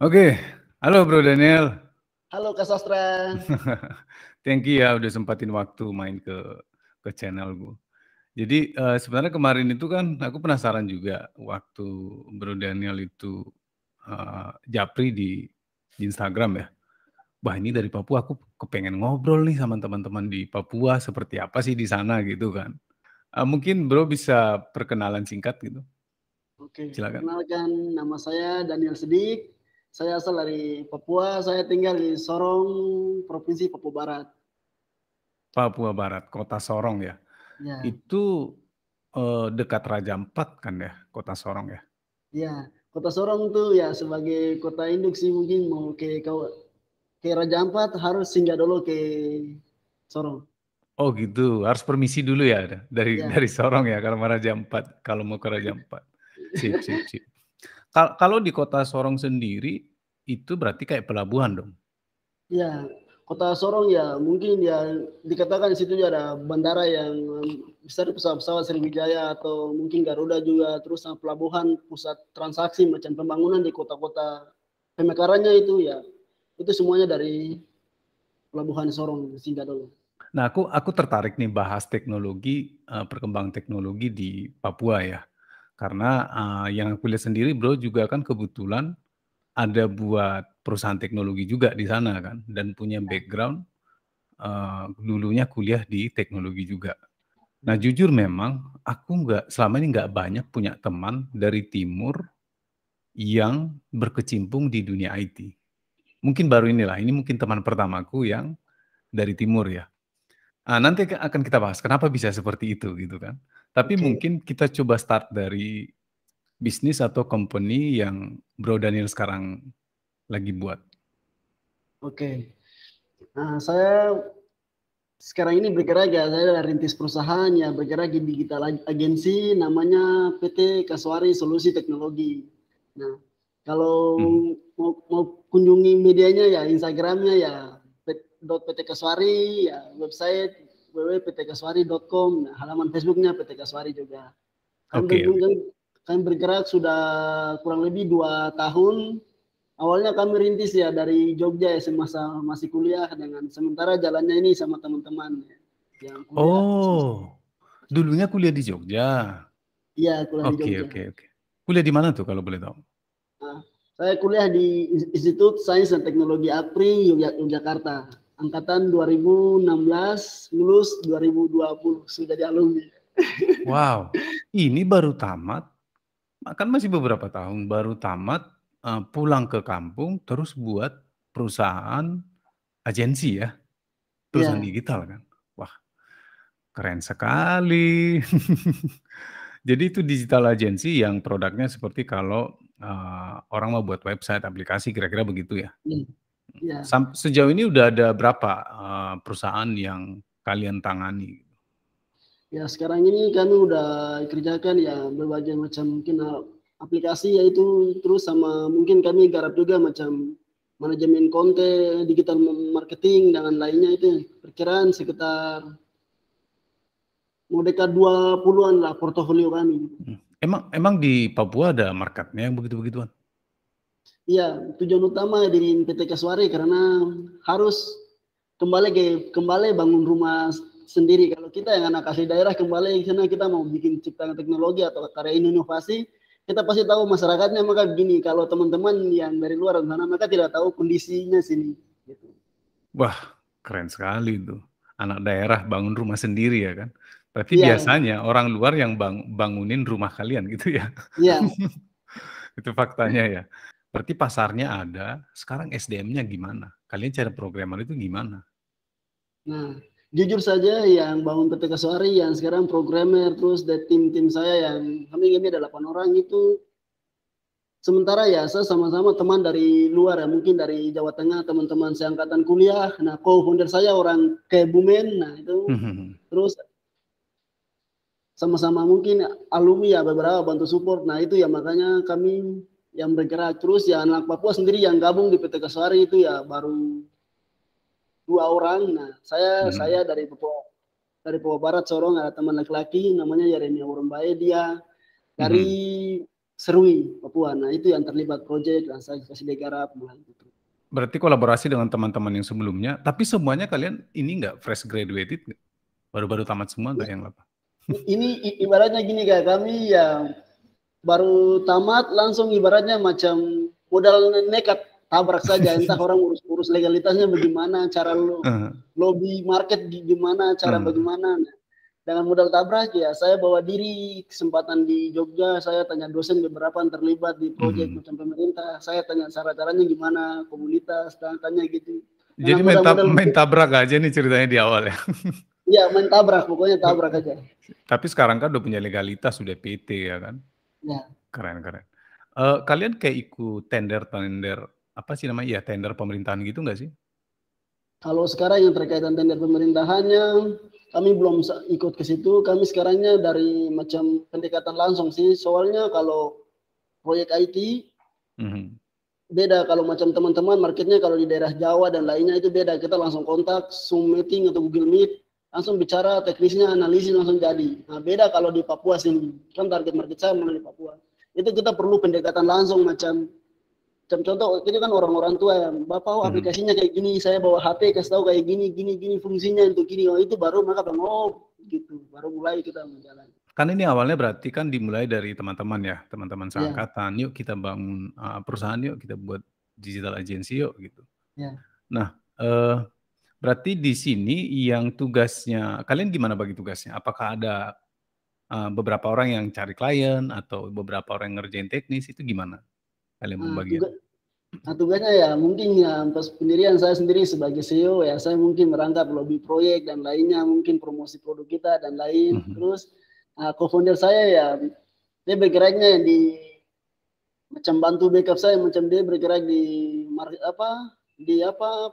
Oke, halo Bro Daniel. Halo Kak Sastra. Thank you ya udah sempatin waktu main ke channelku. Jadi sebenarnya kemarin itu kan aku penasaran juga waktu Bro Daniel itu japri di Instagram ya. Wah ini dari Papua aku kepengen ngobrol nih sama teman-teman di Papua seperti apa sih di sana gitu kan. Mungkin Bro bisa perkenalan singkat gitu. Oke, Silakan. perkenalkan nama saya Daniel Sidik. Saya asal dari Papua. Saya tinggal di Sorong, Provinsi Papua Barat. Papua Barat, Kota Sorong ya. Ya, Itu dekat Raja Ampat kan ya, Kota Sorong ya. ya. Kota Sorong tuh ya sebagai kota induk sih mungkin mau ke Raja Ampat harus singgah dulu ke Sorong. Oh gitu, harus permisi dulu ya dari Ya, dari Sorong ya kalau mau Raja Ampat, kalau mau ke Raja Ampat. Sip, sip, sip. Kalau di Kota Sorong sendiri itu berarti kayak pelabuhan dong. ya. Kota Sorong ya mungkin ya dikatakan di situ ya ada bandara yang besar pesawat-pesawat Sriwijaya atau mungkin Garuda juga terus sama pelabuhan pusat transaksi macam pembangunan di kota-kota pemekarannya itu ya itu semuanya dari pelabuhan Sorong sehingga dulu. Nah, aku tertarik nih bahas teknologi, perkembangan teknologi di Papua ya. Karena yang aku lihat sendiri Bro juga kan kebetulan ada buat perusahaan teknologi juga di sana kan dan punya background dulunya kuliah di teknologi juga. Nah, jujur memang aku selama ini nggak banyak punya teman dari timur yang berkecimpung di dunia IT. Mungkin baru inilah, ini mungkin teman pertamaku yang dari timur ya. Nanti akan kita bahas kenapa bisa seperti itu gitu kan. Tapi Oke, mungkin kita coba start dari bisnis atau company yang Bro Daniel sekarang lagi buat. oke. Nah, saya sekarang ini bergerak ya, saya rintis perusahaan ya, bergerak di digital agensi namanya PT Kaswari Solusi Teknologi. Nah, kalau Mhm. mau kunjungi medianya ya Instagramnya ya .pt Kaswari, ya website www.ptkaswari.com, nah, halaman Facebooknya PT Kaswari juga. Kami, Oke, oke. kami bergerak sudah kurang lebih 2 tahun. Awalnya kami rintis ya dari Jogja ya semasa masih kuliah dengan sementara jalannya ini sama teman-teman ya, yang kuliah semasa. Oh, dulunya kuliah di Jogja. Iya, kuliah di Oke, Jogja. oke, oke. Kuliah di mana tuh kalau boleh tahu? Nah, saya kuliah di Institut Sains dan Teknologi APRI Yogyakarta. Angkatan 2016, lulus 2020 sudah jadi alumni. Wow, ini baru tamat, kan masih beberapa tahun, baru tamat, pulang ke kampung, terus buat perusahaan agensi ya, perusahaan Ya, digital kan? Wah, keren sekali. Jadi itu digital agency yang produknya seperti kalau orang mau buat website, aplikasi, kira-kira begitu ya. ya. Sejauh ini udah ada berapa perusahaan yang kalian tangani? Ya, sekarang ini kami udah kerjakan ya berbagai macam mungkin aplikasi yaitu terus sama mungkin kami garap juga macam manajemen konten, digital marketing dan lainnya itu perkiraan sekitar mau dekat 20-an lah portofolio kami. Emang di Papua ada marketnya yang begitu-begituan? Iya, tujuan utama di PT Kaswari karena harus kembali bangun rumah sendiri. Kalau kita yang anak asli daerah kembali ke sana kita mau bikin ciptaan teknologi atau karya inovasi, kita pasti tahu masyarakatnya maka begini. Kalau teman-teman yang dari luar sana mereka tidak tahu kondisinya sini. Gitu. Wah, keren sekali itu. Anak daerah bangun rumah sendiri ya kan. Berarti Iya, biasanya orang luar yang bangunin rumah kalian gitu ya. iya. Itu faktanya ya. Berarti pasarnya ada, sekarang SDM-nya gimana? Kalian cara programmer itu gimana? Nah, jujur saja yang bangun PT Kaswari yang sekarang programmer terus dan tim-tim saya yang kami ini ada 8 orang itu. Sementara ya saya sama-sama teman dari luar ya, mungkin dari Jawa Tengah, teman-teman seangkatan kuliah. Nah, co-founder saya orang Kebumen, nah itu terus sama-sama mungkin alumni ya beberapa bantu support. Nah, itu ya makanya kami yang bergerak terus ya anak Papua sendiri yang gabung di PT Kaswari itu ya baru 2 orang. Nah, saya dari Papua Barat Sorong ada teman laki-laki namanya Yeremia Worombae, dia dari Mhm. Serui, Papua. Nah itu yang terlibat proyek dan saya kasih dia garap. Gitu. Berarti kolaborasi dengan teman-teman yang sebelumnya, tapi semuanya kalian ini nggak fresh graduated, baru-baru tamat semua nggak yang apa? Ini ibaratnya gini kayak kami ya baru tamat langsung ibaratnya macam modal nekat tabrak saja, entah orang urus legalitasnya bagaimana, cara lobby market gimana, cara bagaimana. Dengan modal tabrak ya saya bawa diri kesempatan di Jogja, saya tanya dosen beberapa yang terlibat di proyek macam pemerintah, saya tanya cara-caranya gimana, komunitas, tanya gitu. Jadi main tabrak aja nih ceritanya di awal ya? Iya main tabrak, pokoknya tabrak aja. Tapi sekarang kan udah punya legalitas, sudah PT ya kan? Ya. Keren. Kalian kayak ikut tender apa sih namanya ya, tender pemerintahan gitu nggak sih? Kalau sekarang yang terkaitan tender pemerintahannya, kami belum ikut ke situ. Kami sekarangnya dari macam pendekatan langsung sih. Soalnya kalau proyek IT beda. Kalau macam teman-teman marketnya kalau di daerah Jawa dan lainnya itu beda. Kita langsung kontak, Zoom meeting atau Google Meet, langsung bicara teknisnya, analisis langsung jadi. Nah beda kalau di Papua sini. Kan target market saya mana di Papua. Itu kita perlu pendekatan langsung macam contoh ini kan orang-orang tua ya, Bapak aplikasinya kayak gini, saya bawa HP kasih tahu kayak gini fungsinya untuk gini, itu baru maka gitu, baru mulai kita menjalani. Kan ini awalnya berarti kan dimulai dari teman-teman ya, teman-teman seangkatan, yuk kita bangun perusahaan yuk, kita buat digital agency yuk gitu. Nah, berarti di sini yang tugasnya, kalian gimana bagi tugasnya? Apakah ada beberapa orang yang cari klien atau beberapa orang yang ngerjain teknis, itu gimana? Kalian pembagian? Tugasnya ya mungkin ya pas pendirian saya sendiri sebagai CEO ya saya mungkin merangkap lobby proyek dan lainnya, mungkin promosi produk kita dan lain. Terus co-founder saya ya dia bergeraknya di macam bantu backup saya, macam dia bergerak di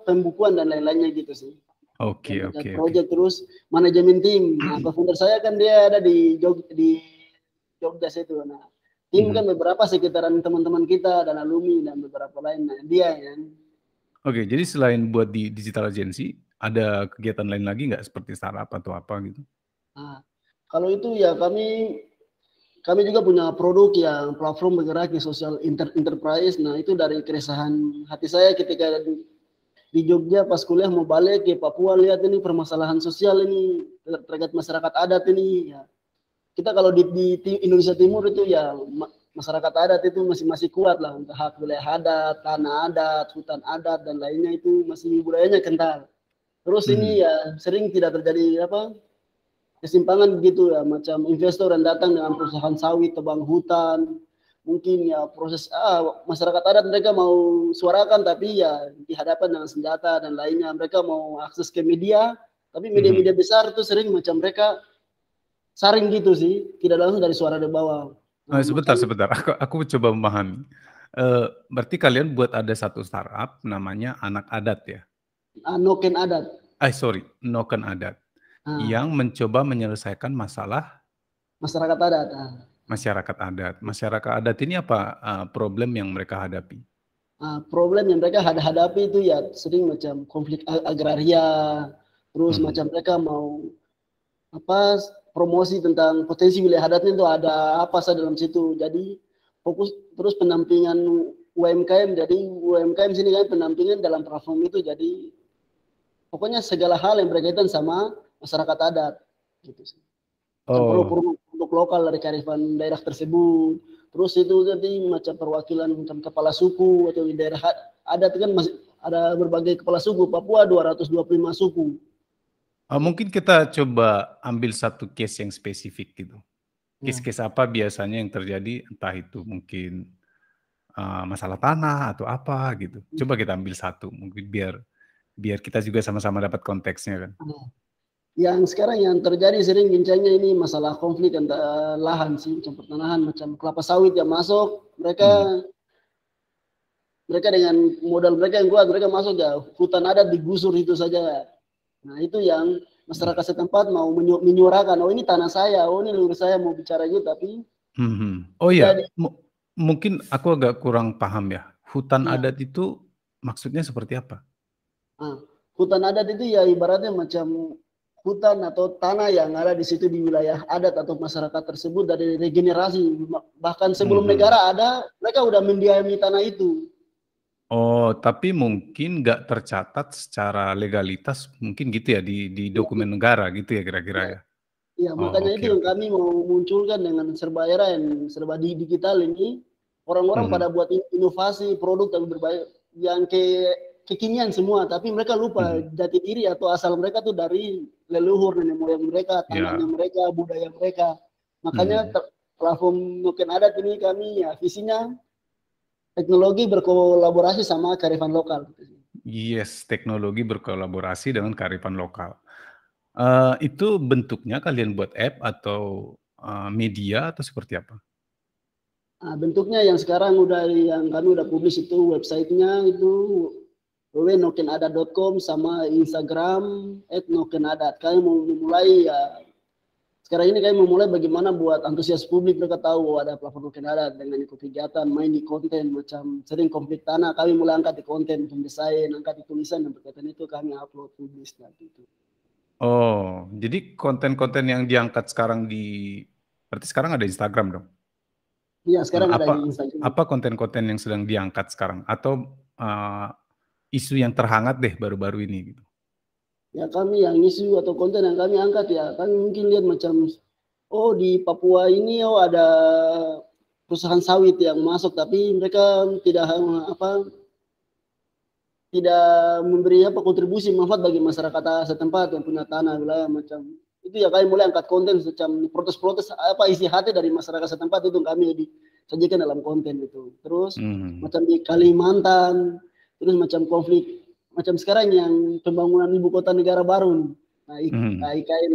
pembukuan dan lain-lainnya gitu sih. Oke. Project terus manajemen tim. Nah, co-founder saya kan dia ada di Jogja situ. Nah, tim kan beberapa sekitaran teman-teman kita dan alumni dan beberapa lain. Nah, dia ya. Oke, jadi selain buat di digital agency, ada kegiatan lain lagi nggak seperti startup atau apa gitu? Nah, kalau itu ya kami juga punya produk yang platform bergerak di sosial enterprise. Nah, itu dari keresahan hati saya ketika di Jogja pas kuliah mau balik ke Papua, lihat ini permasalahan sosial ini terkait masyarakat adat ini ya. Kita kalau di Indonesia Timur itu ya masyarakat adat itu masih kuat lah untuk hak wilayah adat, tanah adat, hutan adat dan lainnya itu masih budayanya kental. Terus ini ya sering tidak terjadi kesimpangan begitu ya, macam investor yang datang dengan perusahaan sawit, tebang hutan, mungkin ya proses masyarakat adat mereka mau suarakan tapi ya dihadapkan dengan senjata dan lainnya, mereka mau akses ke media tapi media-media besar itu sering macam mereka saring gitu sih, tidak langsung dari suara dari bawah. Sebentar, aku coba memahami. Berarti kalian buat ada satu startup namanya Anak Adat ya? Noken Adat. Noken Adat. Yang mencoba menyelesaikan masalah masyarakat adat. Masyarakat adat ini apa problem yang mereka hadapi? Problem yang mereka hadapi itu ya sering macam konflik agraria, terus macam mereka mau promosi tentang potensi wilayah adatnya itu ada apa saja dalam situ. Jadi fokus terus pendampingan UMKM. Jadi UMKM sini kan pendampingan dalam platform itu. Jadi pokoknya segala hal yang berkaitan sama masyarakat adat gitu sih. Produk lokal dari kearifan daerah tersebut. Terus itu nanti macam perwakilan macam kepala suku atau di daerah adat kan masih ada berbagai kepala suku. Papua 225 suku. Mungkin kita coba ambil satu case yang spesifik gitu. Case-case apa biasanya yang terjadi, entah itu mungkin masalah tanah atau apa gitu. Coba kita ambil satu, mungkin biar kita juga sama-sama dapat konteksnya kan. Yang sekarang yang terjadi sering bincangnya ini masalah konflik antara lahan sih, macam pertanahan, macam kelapa sawit yang masuk, mereka dengan modal mereka yang kuat, mereka masuk ya hutan adat digusur itu saja. Nah itu yang masyarakat setempat mau menyuarakan, oh ini tanah saya, oh ini leluhur saya mau bicara gitu, tapi oh iya, mungkin aku agak kurang paham ya, hutan adat itu maksudnya seperti apa? Hutan adat itu ya ibaratnya macam hutan atau tanah yang ada di situ di wilayah adat atau masyarakat tersebut dari regenerasi. Bahkan sebelum negara ada, mereka udah mendiami tanah itu. Oh, tapi mungkin nggak tercatat secara legalitas, mungkin gitu ya di Ya, dokumen negara gitu ya kira-kira ya, ya. ya, Oh, makanya oke itu yang oke. kami mau munculkan dengan serba era yang serba digital ini. Orang-orang pada Mhm, buat inovasi produk yang yang kekinian semua, tapi mereka lupa mhm. jati diri atau asal mereka tuh dari leluhur nenek moyang mereka, tanahnya Ya, mereka, budaya mereka. Makanya mhm. platform Nuken Adat ini kami ya visinya teknologi berkolaborasi sama kearifan lokal. Yes, teknologi berkolaborasi dengan kearifan lokal. Itu bentuknya kalian buat app atau, media atau seperti apa? Nah, bentuknya yang sekarang yang kami udah publis itu websitenya itu www.nokenadat.com sama Instagram @nokenadat. Kami mau memulai ya sekarang ini kami memulai bagaimana buat antusias publik mereka tahu bahwa ada platform Noken Adat dengan ikut kegiatan, main di konten macam sering konflik tanah kami mulai angkat di konten pemdesain, angkat di tulisan dan berkaitan itu kami upload publis nanti itu. Oh, jadi konten-konten yang diangkat sekarang berarti sekarang ada Instagram dong? Iya sekarang ada di Apa Instagram. apa konten-konten yang sedang diangkat sekarang? Atau, isu yang terhangat deh baru-baru ini gitu? Ya kami yang isu atau konten yang kami angkat ya kami mungkin lihat macam oh di Papua ini oh ada perusahaan sawit yang masuk tapi mereka tidak apa tidak memberi apa kontribusi manfaat bagi masyarakat setempat yang punya tanah wilayah macam itu ya kami mulai angkat konten macam protes-protes apa isi hati dari masyarakat setempat itu kami disajikan dalam konten itu terus Mhm, macam di Kalimantan terus macam konflik macam sekarang yang pembangunan ibu kota negara baru nah, mhm, IKN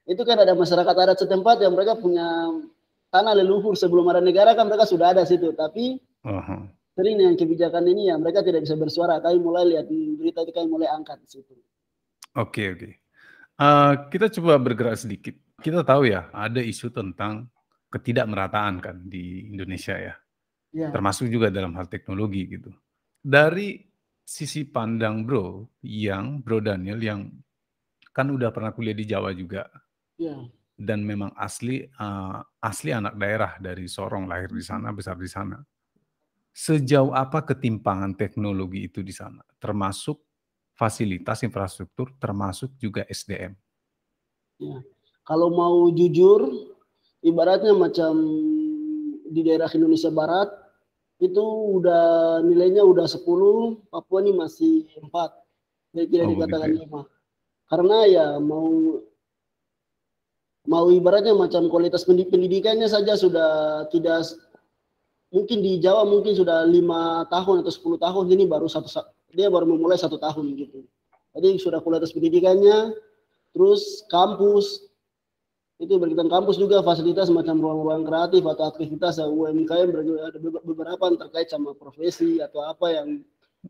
itu kan ada masyarakat adat setempat yang mereka punya tanah leluhur sebelum ada negara kan mereka sudah ada situ tapi heeh. sering dengan kebijakan ini ya mereka tidak bisa bersuara. Kami mulai lihat di berita itu kami mulai angkat di situ. Oke oke. Kita coba bergerak sedikit. Kita tahu ya, ada isu tentang ketidakmerataan kan di Indonesia ya, Ya, termasuk juga dalam hal teknologi gitu. Dari sisi pandang Bro Daniel yang kan udah pernah kuliah di Jawa juga ya, dan memang asli anak daerah dari Sorong, lahir di sana, besar di sana. Sejauh apa ketimpangan teknologi itu di sana? Termasuk fasilitas infrastruktur, termasuk juga SDM? ya. Kalau mau jujur, ibaratnya macam di daerah Indonesia Barat itu udah nilainya udah 10, Papua ini masih 4. Jadi tidak Oh begitu dikatakan ya? 5. Karena ya mau mau ibaratnya macam kualitas pendidikannya saja sudah tidak mungkin di Jawa mungkin sudah 5 tahun atau 10 tahun ini baru dia baru memulai 1 tahun gitu. Jadi sudah kualitas pendidikannya, terus kampus itu berkaitan kampus juga fasilitas macam ruang-ruang kreatif atau aktivitas UMKM ada beberapa yang terkait sama profesi atau apa yang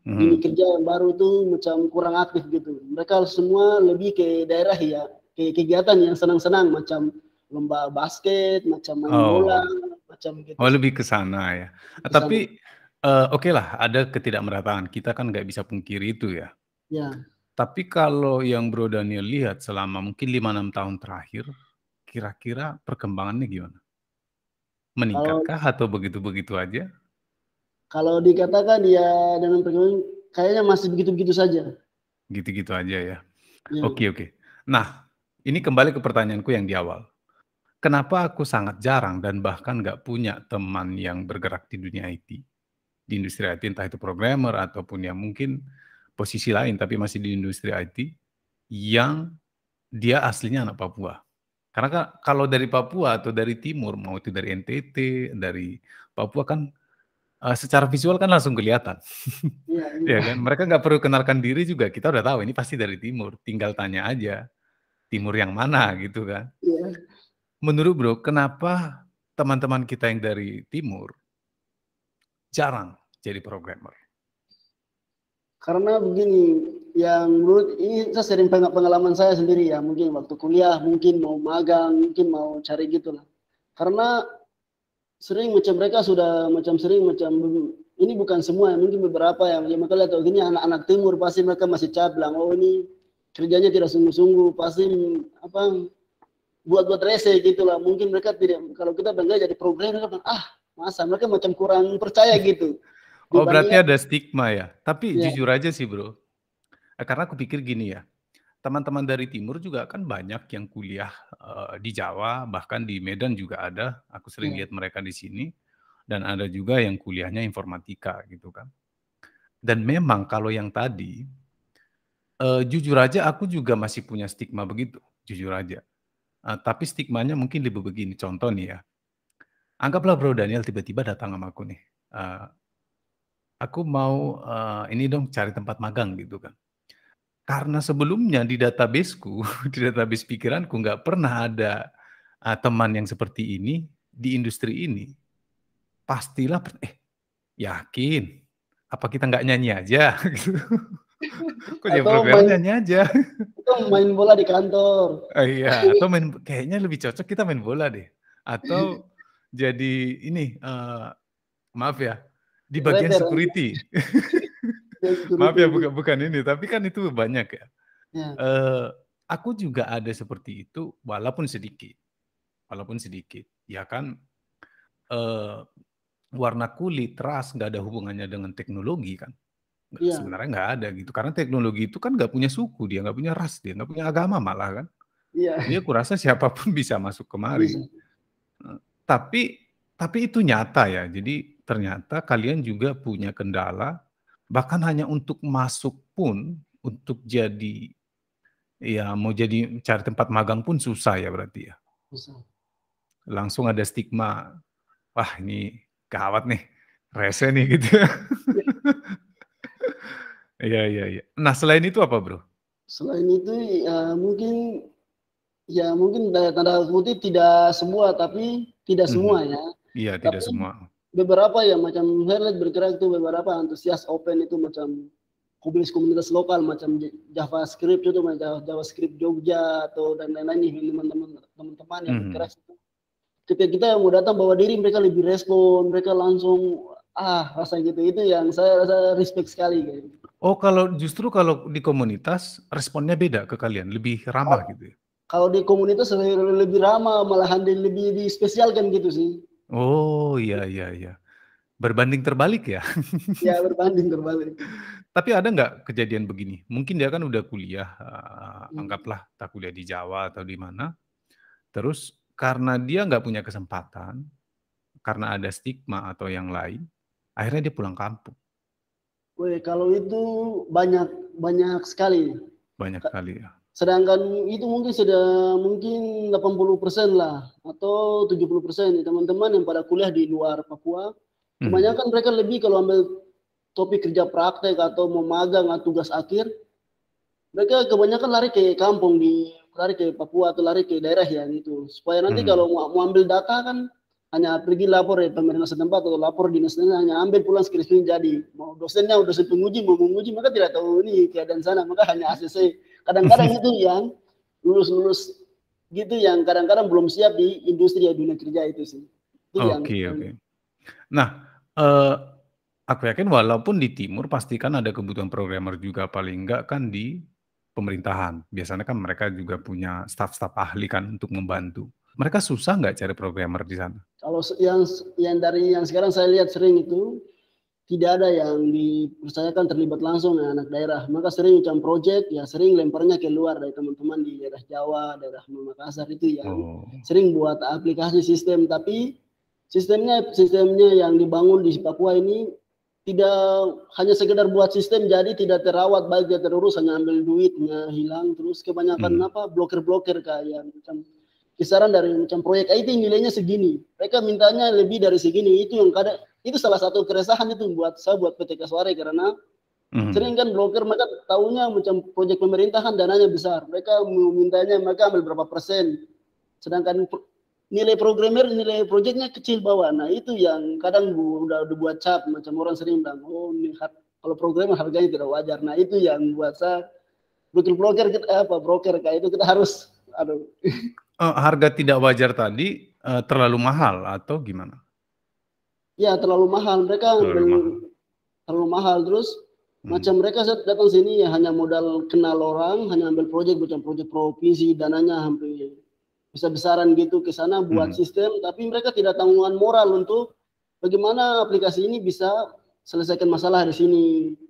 gini Mhm. kerja yang baru itu macam kurang aktif gitu. Mereka semua lebih ke daerah ya, ke kegiatan yang senang-senang macam lomba basket, macam main bola, Oh. macam gitu Oh sih. lebih ke sana ya. Ke sana. Tapi, okelah ada ketidakmerataan, kita kan nggak bisa pungkiri itu ya. Ya, Tapi kalau yang Bro Daniel lihat selama mungkin 5 6 tahun terakhir, kira-kira perkembangannya gimana? kalau Meningkatkah atau begitu-begitu aja? kalau dikatakan ya dengan perkembangan kayaknya masih begitu-begitu saja. Gitu-gitu aja ya? Ya, Oke oke. Nah, ini kembali ke pertanyaanku yang di awal. Kenapa aku sangat jarang dan bahkan nggak punya teman yang bergerak di dunia IT, di industri IT, entah itu programmer ataupun yang mungkin posisi lain tapi masih di industri IT, yang dia aslinya anak Papua. Karena kalau dari Papua atau dari timur, mau itu dari NTT, dari Papua kan, secara visual kan langsung kelihatan, iya, ya iya. kan? Mereka nggak perlu kenalkan diri juga, kita udah tahu ini pasti dari timur, tinggal tanya aja, timur yang mana gitu kan. Iya. Menurut Bro, kenapa teman-teman kita yang dari timur jarang jadi programmer? Karena begini, yang menurut ini saya sering pengalaman saya sendiri ya, mungkin waktu kuliah, mungkin mau magang, mungkin mau cari gitu lah. Karena sering macam mereka sudah macam sering macam ini bukan semua, mungkin beberapa yang mereka lihat oh ini anak-anak timur pasti mereka masih cap bilang oh ini kerjanya tidak sungguh-sungguh, pasti apa buat-buat rese gitulah. Mungkin mereka tidak, kalau kita bangga jadi programmer, mereka bilang, masa mereka macam kurang percaya gitu. Oh, berarti Dibandingkan, ada stigma ya. Tapi ya, jujur aja sih, Bro. Karena aku pikir gini ya, teman-teman dari timur juga kan banyak yang kuliah di Jawa, bahkan di Medan juga ada. Aku sering ya, lihat mereka di sini. Dan ada juga yang kuliahnya informatika gitu kan. Dan memang kalau yang tadi, jujur aja aku juga masih punya stigma begitu, jujur aja. Tapi stigmanya mungkin lebih begini, contoh nih ya, anggaplah Bro Daniel tiba-tiba datang sama aku nih, aku mau, ini dong cari tempat magang gitu kan. Karena sebelumnya di databaseku, di database pikiranku nggak pernah ada, teman yang seperti ini di industri ini. Pastilah, yakin? Apa kita nggak nyanyi aja? Gitu. Kok jadi atau programmer nyanyi aja? main bola di kantor. Iya, atau kayaknya lebih cocok kita main bola deh. Atau jadi ini, maaf ya, di bagian Rapper, security. Maaf security ya, itu. bukan ini, tapi kan itu banyak ya. Ya, Aku juga ada seperti itu, walaupun sedikit. Walaupun sedikit, ya kan, eee, warna kulit, ras, nggak ada hubungannya dengan teknologi kan. iya, Sebenarnya nggak ada gitu, karena teknologi itu kan nggak punya suku dia, nggak punya ras dia, nggak punya agama malah kan. iya, Jadi aku rasa siapapun bisa masuk kemari. bisa. Tapi itu nyata ya, jadi ternyata kalian juga punya kendala, bahkan hanya untuk masuk pun, untuk jadi ya mau jadi cari tempat magang pun susah ya berarti ya? Bisa. Langsung ada stigma, "Wah ini gawat nih, rese nih," gitu ya. Iya iya iya. Nah selain itu apa Bro? Selain itu, mungkin ya mungkin tanda kutip tidak semua, tapi tidak Mhm. semua ya. Iya tidak Tapi semua. beberapa ya macam Herlet bergerak itu beberapa antusias open itu macam komunitas lokal macam JavaScript itu macam JavaScript Jogja atau dan lain-lain nih teman-teman yang Mhm. bergerak itu. Ketika kita mau datang bawa diri mereka lebih respon, mereka langsung rasa gitu itu yang saya rasa respect sekali gitu. Oh justru kalau di komunitas responnya beda ke kalian, lebih ramah gitu ya? Kalau di komunitas lebih ramah, malahan lebih dispesialkan gitu sih. Oh iya iya iya. Berbanding terbalik ya? Ya berbanding terbalik. Tapi ada nggak kejadian begini? Mungkin dia kan udah kuliah, Hmm. anggaplah entah kuliah di Jawa atau di mana, terus karena dia nggak punya kesempatan, karena ada stigma atau yang lain, akhirnya dia pulang kampung, Weh, kalau itu banyak banyak sekali. banyak kali ya. Sedangkan itu mungkin sudah mungkin 80% lah atau 70% teman-teman yang pada kuliah di luar Papua. Mhm, Kebanyakan mereka lebih kalau ambil topik kerja praktek atau mau magang atau tugas akhir, mereka kebanyakan lari ke Papua atau lari ke daerah yang itu. Supaya nanti mhm. kalau mau ambil data kan hanya pergi lapor di pemerintah setempat atau lapor dinasnya hanya ambil pulang skripsi jadi. Mau dosennya dosen penguji mau menguji maka tidak tahu ini keadaan sana maka hanya ACC. Kadang-kadang itu yang lulus-lulus gitu yang kadang-kadang belum siap di industri ya dunia kerja itu sih. Itu yang Oke oke. Nah, eee, aku yakin walaupun di timur pasti kan ada kebutuhan programmer juga paling enggak kan di pemerintahan. Biasanya kan mereka juga punya staf-staf ahli kan untuk membantu. Mereka susah nggak cari programmer di sana? kalau yang dari yang sekarang saya lihat sering itu tidak ada yang dipercayakan terlibat langsung dengan anak daerah. Maka sering macam proyek, ya sering lemparnya keluar dari teman-teman di daerah Jawa, daerah Makassar itu yang Oh, sering buat aplikasi sistem. Tapi sistemnya yang dibangun di Papua ini tidak hanya sekedar buat sistem jadi tidak terawat baik dia terurus hanya ambil duitnya hilang terus kebanyakan mhm. blokir kayak macam kisaran dari macam proyek IT nilainya segini mereka mintanya lebih dari segini itu yang kadang itu salah satu keresahan itu buat saya buat PT Kasware karena Mhm. sering kan blokir mereka tahunya macam proyek pemerintahan dananya besar mereka mintanya mereka ambil berapa persen sedangkan nilai programmer nilai proyeknya kecil bawah nah itu yang kadang udah buat cap macam orang sering bilang oh ini kalau programmer harganya tidak wajar nah itu yang buat saya broker kita broker kayak itu kita harus aduh Harga tidak wajar tadi, terlalu mahal atau gimana? ya terlalu mahal mereka ambil Terlalu mahal. terlalu mahal terus Macam mereka datang sini ya hanya modal kenal orang, hanya ambil proyek, macam proyek provinsi, dananya hampir besar-besaran gitu ke sana buat sistem, tapi mereka tidak tanggungan moral untuk bagaimana aplikasi ini bisa selesaikan masalah di sini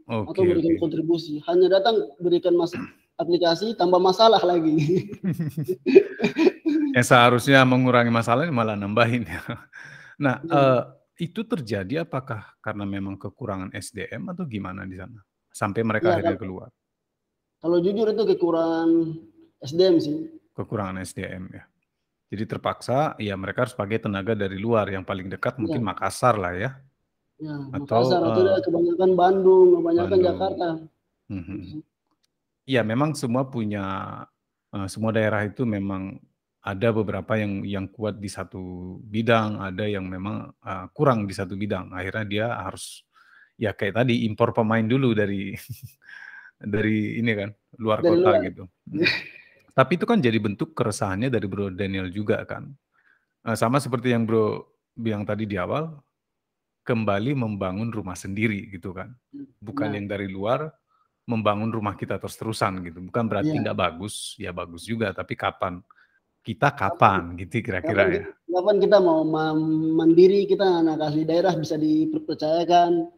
atau berikan kontribusi. Hanya datang berikan aplikasi tambah masalah lagi. Yang seharusnya mengurangi masalah ini malah nambahin ya. Nah, itu terjadi apakah karena memang kekurangan SDM atau gimana di sana? Sampai mereka akhirnya keluar. Kalau jujur itu kekurangan SDM sih. Kekurangan SDM ya. Jadi terpaksa ya mereka harus pakai tenaga dari luar, yang paling dekat mungkin Makassar lah ya. Ya, Makassar atau kebanyakan Bandung, kebanyakan Jakarta. Ya memang semua punya, semua daerah itu memang ada beberapa yang kuat di satu bidang, ada yang memang kurang di satu bidang. Akhirnya dia harus ya kayak tadi impor pemain dulu dari dari ini kan luar kota gitu. Tapi itu kan jadi bentuk keresahannya dari Bro Daniel juga kan. Sama seperti yang Bro bilang tadi di awal, kembali membangun rumah sendiri gitu kan. Bukan yang dari luar membangun rumah kita terus-terusan gitu. Bukan berarti nggak bagus, ya bagus juga, tapi kapan? Kita kapan gitu kira-kira ya. Kapan kita mau mandiri, kita anak asli daerah bisa dipercayakan.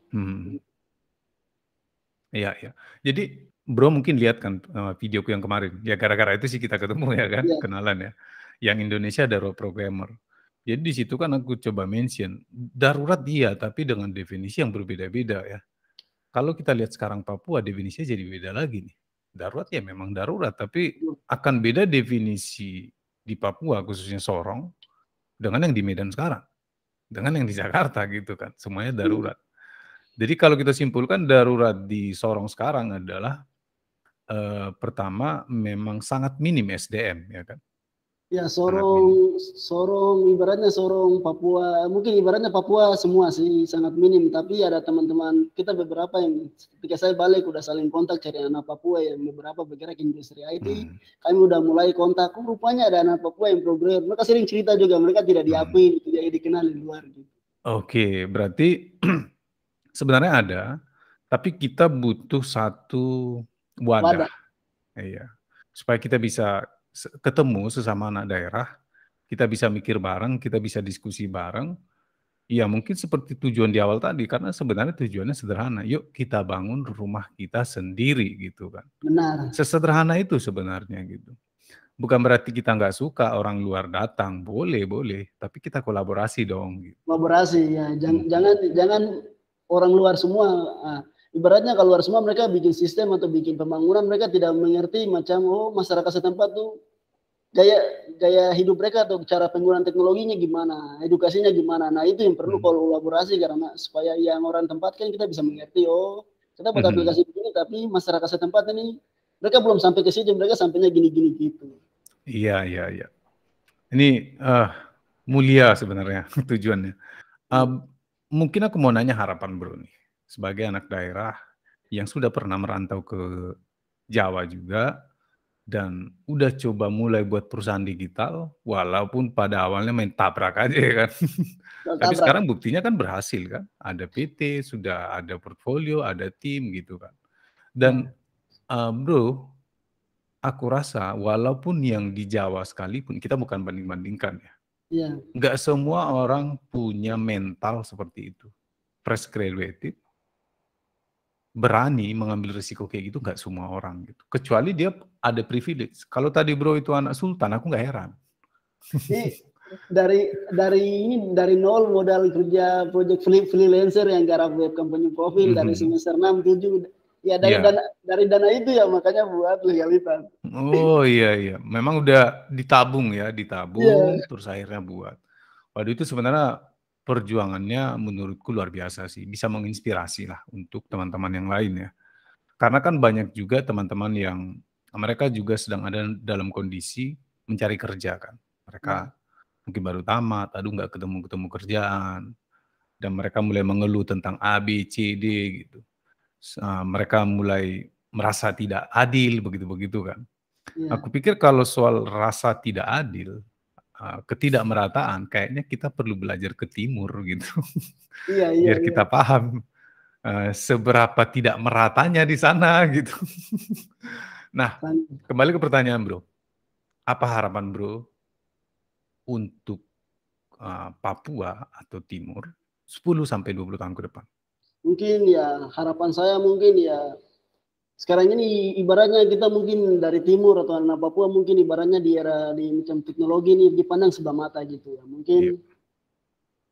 Iya, iya. Jadi Bro mungkin lihat kan videoku yang kemarin. Ya gara-gara itu sih kita ketemu ya kan, kenalan ya. Yang Indonesia ada role programmer. Jadi di situ kan aku coba mention, darurat iya, tapi dengan definisi yang berbeda-beda ya. Kalau kita lihat sekarang Papua, definisinya jadi beda lagi nih. Darurat ya memang darurat, tapi akan beda definisi di Papua, khususnya Sorong, dengan yang di Medan sekarang. Dengan yang di Jakarta gitu kan, semuanya darurat. Jadi kalau kita simpulkan darurat di Sorong sekarang adalah pertama memang sangat minim SDM ya kan. Ya Sorong ibaratnya Sorong Papua, mungkin ibaratnya Papua semua sih sangat minim, tapi ada teman-teman kita beberapa yang ketika saya balik udah saling kontak cari anak Papua yang beberapa bergerak industri IT, kami udah mulai kontak, rupanya ada anak Papua yang program, mereka sering cerita juga mereka tidak diakui, tidak dikenal di luar gitu. Oke, berarti sebenarnya ada, tapi kita butuh satu wadah. Iya. Supaya kita bisa ketemu sesama anak daerah, kita bisa mikir bareng, kita bisa diskusi bareng. Ya mungkin seperti tujuan di awal tadi, karena sebenarnya tujuannya sederhana. Yuk kita bangun rumah kita sendiri gitu kan. Benar. Sesederhana itu sebenarnya gitu. Bukan berarti kita nggak suka orang luar datang, boleh, tapi kita kolaborasi dong. Gitu. Kolaborasi ya, jangan orang luar semua. Ibaratnya kalau luar semua mereka bikin sistem atau bikin pembangunan, mereka tidak mengerti macam masyarakat setempat tuh gaya hidup mereka atau cara penggunaan teknologinya gimana, edukasinya gimana. Nah itu yang perlu kolaborasi karena supaya yang orang tempat kan kita bisa mengerti kita buat aplikasi begini tapi masyarakat setempat ini mereka belum sampai ke situ, mereka sampainya gini-gini gitu. Iya. Ini mulia sebenarnya tujuannya. Mungkin aku mau nanya harapan Bro nih, sebagai anak daerah yang sudah pernah merantau ke Jawa juga, dan udah coba mulai buat perusahaan digital, walaupun pada awalnya main tabrak aja ya kan. Tapi sekarang buktinya kan berhasil kan, ada PT, sudah ada portfolio, ada tim gitu kan. Dan Bro, aku rasa walaupun yang di Jawa sekalipun, kita bukan banding-bandingkan ya. Nggak semua orang punya mental seperti itu. Fresh graduated, berani mengambil risiko kayak gitu nggak semua orang gitu. Kecuali dia ada privilege. Kalau tadi Bro itu anak sultan, aku nggak heran. Dari nol modal kerja project freelancer yang garap web company profil dari semester 6, 7 ya dari dana itu ya makanya buat legalitas. Oh iya, memang udah ditabung terus akhirnya buat. Waduh itu sebenarnya perjuangannya menurutku luar biasa sih, bisa menginspirasi lah untuk teman-teman yang lain ya. Karena kan banyak juga teman-teman yang mereka juga sedang ada dalam kondisi mencari kerja kan. Mereka mungkin baru tamat, aduh nggak ketemu kerjaan, dan mereka mulai mengeluh tentang A, B, C, D gitu. Mereka mulai merasa tidak adil begitu kan. Aku pikir kalau soal rasa tidak adil, ketidakmerataan, kayaknya kita perlu belajar ke timur gitu. Biar kita paham. seberapa tidak meratanya di sana gitu. Nah, kembali ke pertanyaan Bro, apa harapan Bro untuk Papua atau Timur 10 sampai 20 tahun ke depan? Mungkin ya harapan saya mungkin ya sekarang ini ibaratnya kita mungkin dari timur atau anak Papua mungkin ibaratnya di era di macam teknologi ini dipandang sebelah mata gitu ya. Iya. Mungkin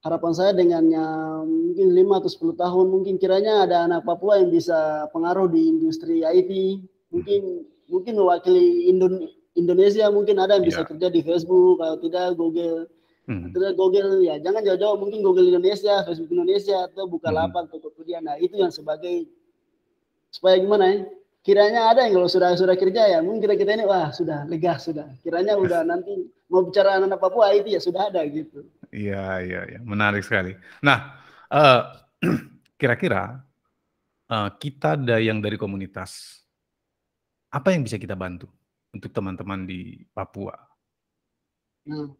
harapan saya dengannya mungkin 5 atau 10 tahun mungkin kiranya ada anak Papua yang bisa pengaruh di industri IT, mungkin mewakili Indonesia, mungkin ada yang bisa Iya. kerja di Facebook atau tidak Google. Atau Google ya jangan jauh-jauh mungkin Google Indonesia, Facebook Indonesia atau Bukalapak atau Tokopedia. Nah, itu yang sebagai supaya gimana ya? Kiranya ada yang kalau sudah kerja ya, mungkin kita ini wah sudah lega sudah. Kiranya udah nanti mau bicara anak Papua itu ya sudah ada gitu. Iya, menarik sekali. Nah, kira-kira kita ada yang dari komunitas, apa yang bisa kita bantu untuk teman-teman di Papua? Nah,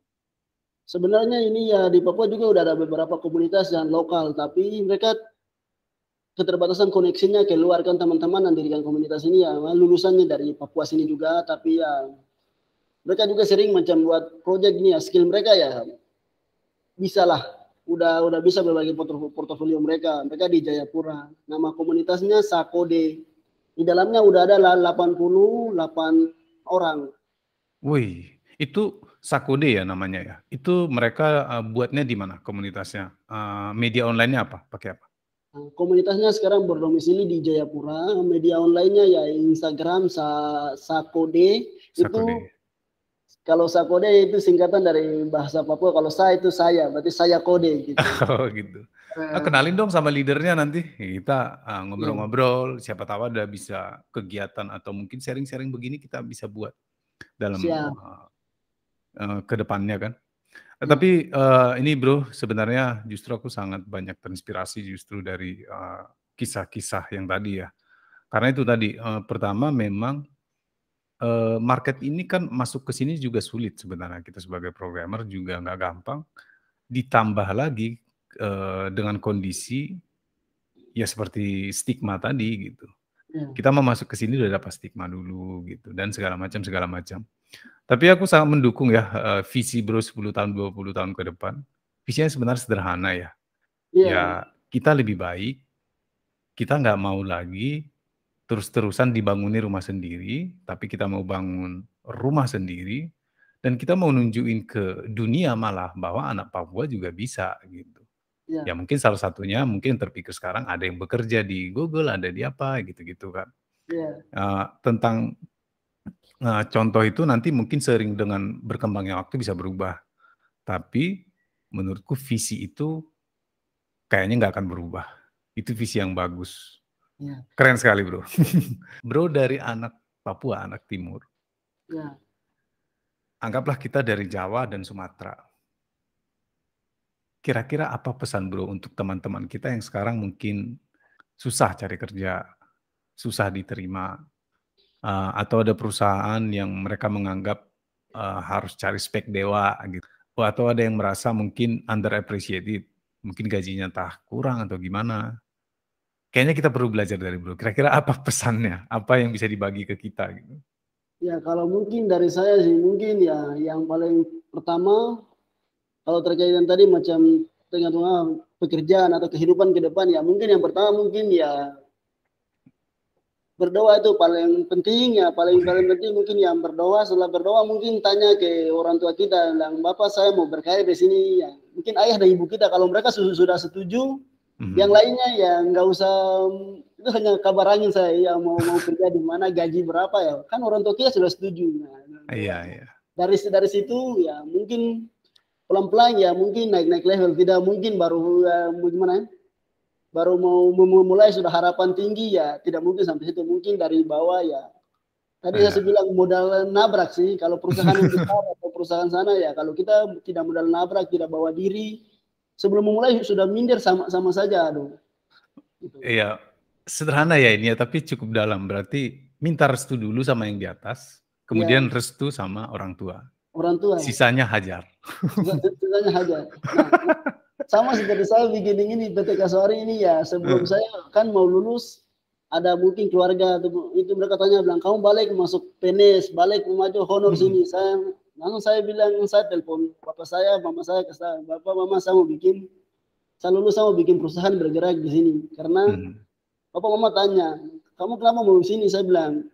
sebenarnya ini ya di Papua juga udah ada beberapa komunitas yang lokal, tapi mereka keterbatasan koneksinya keluar kan teman-teman yang dirikan komunitas ini ya lulusannya dari Papua sini juga, tapi ya mereka juga sering macam buat project ini ya skill mereka ya bisa lah udah bisa berbagi portofolio mereka di Jayapura. Nama komunitasnya Sakode. Di dalamnya udah ada 88 orang. Wih, itu Sakode ya namanya ya? Itu mereka buatnya di mana komunitasnya? Media online-nya apa? Pakai apa? Komunitasnya sekarang berdomisili di Jayapura. Media online-nya ya Instagram Sakode. Itu Sakode. kalau Sakode itu singkatan dari bahasa Papua. Kalau saya itu saya, berarti saya kode gitu. Oh gitu. Kenalin dong sama leadernya nanti. Kita Ya, ngobrol-ngobrol, siapa tahu ada bisa kegiatan atau mungkin sharing-sharing begini kita bisa buat dalam siap. ke depannya kan. Ya, Tapi ini Bro, sebenarnya justru aku sangat banyak terinspirasi justru dari kisah-kisah yang tadi ya. Karena itu tadi, pertama memang market ini kan masuk ke sini juga sulit sebenarnya. Kita sebagai programmer juga nggak gampang. Ditambah lagi dengan kondisi ya seperti stigma tadi gitu. ya, Kita mau masuk ke sini udah dapat stigma dulu gitu dan segala macam segala macam. Tapi aku sangat mendukung ya visi Bro 10 tahun 20 tahun ke depan. Visinya sebenarnya sederhana ya. ya, Ya kita lebih baik, kita nggak mau lagi terus-terusan dibanguni rumah sendiri, tapi kita mau bangun rumah sendiri dan kita mau nunjukin ke dunia malah bahwa anak Papua juga bisa gitu. ya, Ya mungkin salah satunya mungkin terpikir sekarang ada yang bekerja di Google, ada di apa gitu-gitu kan. ya, Tentang contoh itu nanti mungkin seiring dengan berkembangnya waktu bisa berubah. Tapi menurutku visi itu kayaknya nggak akan berubah. Itu visi yang bagus. ya, Keren sekali Bro. Bro dari anak Papua, anak Timur. ya. Anggaplah kita dari Jawa dan Sumatera. Kira-kira apa pesan Bro untuk teman-teman kita yang sekarang mungkin susah cari kerja, susah diterima, atau ada perusahaan yang mereka menganggap harus cari spek dewa gitu. Atau ada yang merasa mungkin underappreciated, mungkin gajinya entah kurang atau gimana. Kayaknya kita perlu belajar dari Bro. Kira-kira apa pesannya? Apa yang bisa dibagi ke kita gitu? Ya, kalau mungkin dari saya sih, mungkin ya yang paling pertama, kalau terkait dengan tadi macam dengan pekerjaan atau kehidupan ke depan, ya mungkin yang pertama mungkin ya berdoa itu paling penting ya, paling penting mungkin yang berdoa. Setelah berdoa mungkin tanya ke orang tua kita, dan Bapak saya mau berkarir di sini, ya mungkin ayah dan ibu kita, kalau mereka sudah setuju, yang lainnya ya nggak usah itu hanya kabar angin saya ya mau kerja di mana gaji berapa ya kan orang tua kita sudah setuju. Iya. Dari situ ya mungkin pelan-pelan ya mungkin naik level tidak mungkin baru gimana ya baru mau memulai sudah harapan tinggi ya tidak mungkin sampai situ mungkin dari bawah ya tadi saya bilang modal nabrak sih kalau perusahaan yang besar atau perusahaan sana ya kalau kita tidak modal nabrak tidak bawa diri sebelum memulai sudah minder sama saja aduh. Gitu. Iya, sederhana ya ini ya, tapi cukup dalam. Berarti minta restu dulu sama yang di atas, Ya, kemudian restu sama orang tua. orang tua. Sisanya hajar. Sisanya hajar. Nah, Sama seperti saya bikin ini PT Kaswari ini ya, sebelum Heeh. saya kan mau lulus, ada mungkin keluarga itu mereka tanya bilang, "Kamu balik masuk PNS, balik maju honor Mhm. sini." Langsung saya bilang, saya telepon bapak saya, mama saya ke saya, "Bapak, mama, saya lulus saya mau bikin perusahaan bergerak di sini." Karena Mhm. bapak mama tanya, "Kamu kenapa mau di sini?" Saya bilang,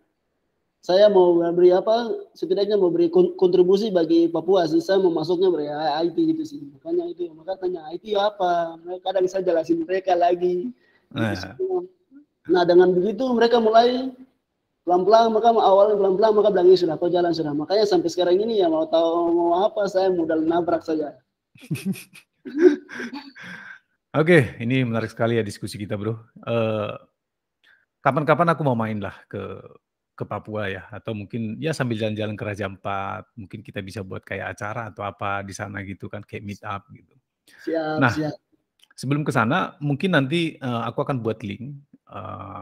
"Saya mau beri apa, setidaknya mau beri kontribusi bagi Papua sih, saya mau masuknya beri IT gitu sih." Makanya itu, maka tanya, "IT apa?" Kadang saya jelasin mereka lagi, itu Nah, semua. Nah, dengan begitu mereka mulai pelan-pelan, maka awalnya pelan-pelan, maka bilang, "Ini sudah, kau jalan sudah." Makanya sampai sekarang ini ya mau tahu mau apa, saya modal nabrak saja. oke, ini menarik sekali ya diskusi kita, Bro. Kapan-kapan aku mau main lah ke Papua ya, atau mungkin ya sambil jalan-jalan ke Raja Ampat, mungkin kita bisa buat kayak acara atau apa di sana gitu kan, kayak meet up gitu. Siap, Nah, siap. sebelum ke sana mungkin nanti, aku akan buat link,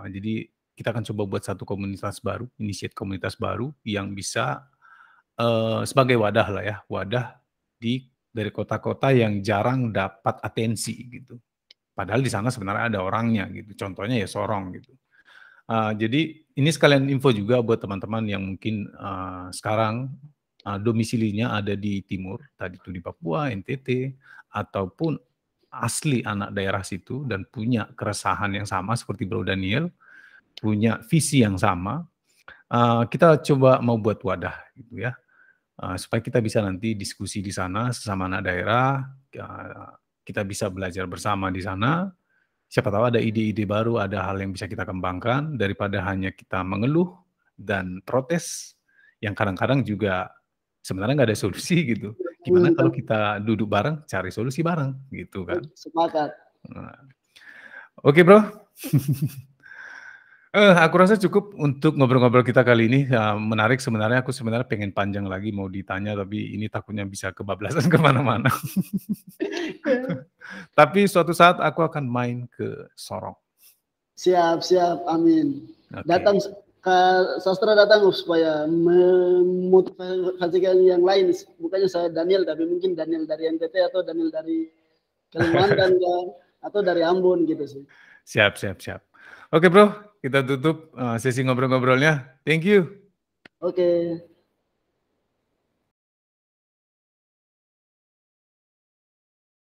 jadi kita akan coba buat satu komunitas baru, initiate komunitas baru yang bisa, sebagai wadah lah ya, wadah dari kota-kota yang jarang dapat atensi gitu. Padahal di sana sebenarnya ada orangnya gitu, contohnya ya Sorong gitu. Jadi ini sekalian info juga buat teman-teman yang mungkin, sekarang, domisilinya ada di timur, tadi itu di Papua, NTT, ataupun asli anak daerah situ dan punya keresahan yang sama seperti Bro Daniel, punya visi yang sama, kita coba mau buat wadah gitu ya, supaya kita bisa nanti diskusi di sana sesama anak daerah, kita bisa belajar bersama di sana. Siapa tahu ada ide-ide baru, ada hal yang bisa kita kembangkan daripada hanya kita mengeluh dan protes yang kadang-kadang juga sebenarnya nggak ada solusi gitu. Gimana kalau kita duduk bareng, cari solusi bareng gitu kan. Sepakat. Nah, oke Bro, aku rasa cukup untuk ngobrol-ngobrol kita kali ini, menarik sebenarnya, aku sebenarnya pengen panjang lagi mau ditanya, tapi ini takutnya bisa kebablasan ke mana-mana. Tapi suatu saat aku akan main ke Sorong. Siap, siap, amin. Datang Oke. Kak Sastra datang supaya memotivasikan yang lain. Bukannya saya Daniel, tapi mungkin Daniel dari NTT atau Daniel dari Kalimantan kan, atau dari Ambon gitu sih. Siap, siap, siap. Oke Bro, kita tutup, sesi ngobrol-ngobrolnya. Thank you. Oke.